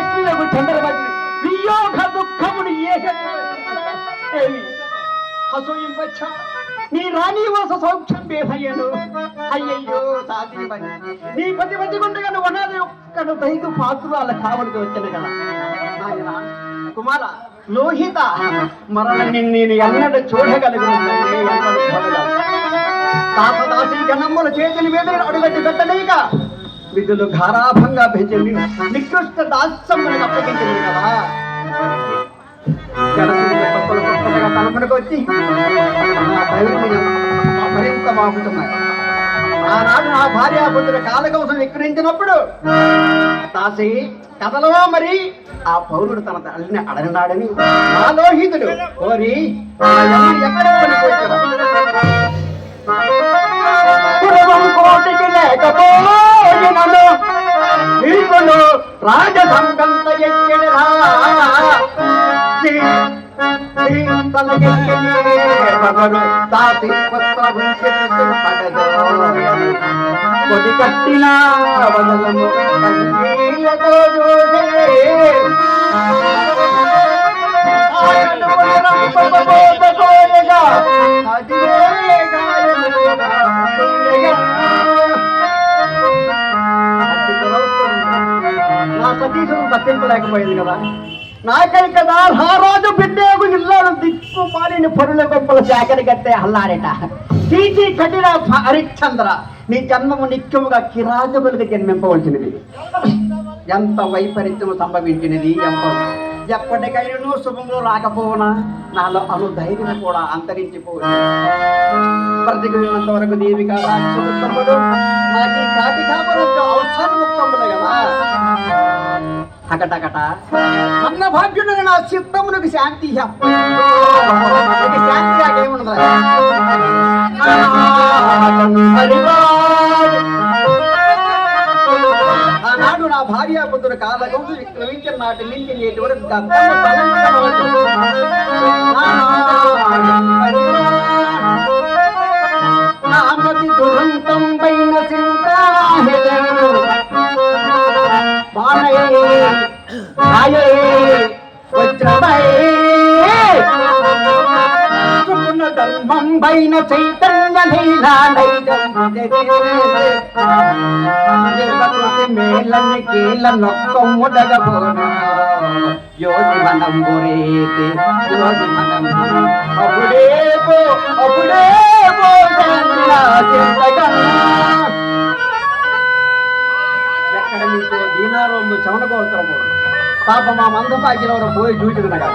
లక్ష్మీలకు చంద్రమతి వియోగ దుఃఖమును హసోయింపచ్చ నీ రాణి వాస సౌఖ్యం బేహయ్యను అయ్యయ్యో సాధింపని నీ పతి పతి గుండగను వనాలి ఒక్కడు దైదు పాత్రాల కావలికి వచ్చిన కదా నాయన కుమార లోహిత మరణ నేను ఎన్నడూ చూడగలుగును ఎన్నడూ చూడగలను దాసదాసి గణముల చేతుల మీద అడుగట్టి పెట్టలేక విధులు ఘారాభంగా పెంచింది నికృష్ట దాస్యములకు అప్పగించింది కదా తలపలకు వచ్చి బాగుతున్నాయి ఆనాడు నా భార్యాపుత్రుల కాలకవసం విక్రయించినప్పుడు దాసి కథలో మరి ఆ పౌరుడు తన తల్లిని అడగనాడని నా లోహితుడు కోరి ఎక్కడ కోటికి లేకపోయినను నీకును రాజసంగంత ఎక్కడరా కొడి కట్టిన వదలము నా సతీశం తప్పింపలేకపోయింది కదా నాకై కదా రారాజు బిడ్డకు ఇల్లాలు దిక్కు మాలిన పరుల గొప్పల సేకరి కట్టే అల్లాడట చీచి కఠిన హరిశ్చంద్ర నీ జన్మము నిత్యముగా కిరాజకులకు జన్మింపవలసినది ఎంత వైపరీత్యము సంభవించినది ఎప్పటికైనా శుభంలో రాకపోవునా నాలో అనుధైర్యం కూడా అంతరించిపోవచ్చు ప్రతికున్నంత వరకు దేవిక రాక్షసుడు నాకు ఈ కాటి కాపరంతో అవసరముక్తములే కదా అకటకట అన్న భాగ్యుడు నా చిత్తమునకు శాంతి శాంతి ఏముండదు ఆనాడు నా భార్యాపుత్రుడు కాలకం విక్రమించిన నాటి నుంచి నేటి వరకు నామతి దురంతం పైన ధర్మం పైన చైతన్య మేలని కీల నొక్కముడగబోన యోగి మనం గురేతి యోగి మనం అప్పుడే ఎక్కడ మీకు దీనారోళ్ళు చవనగోత్రము పాప మా మందపాకిలో పోయి చూచుకున్నా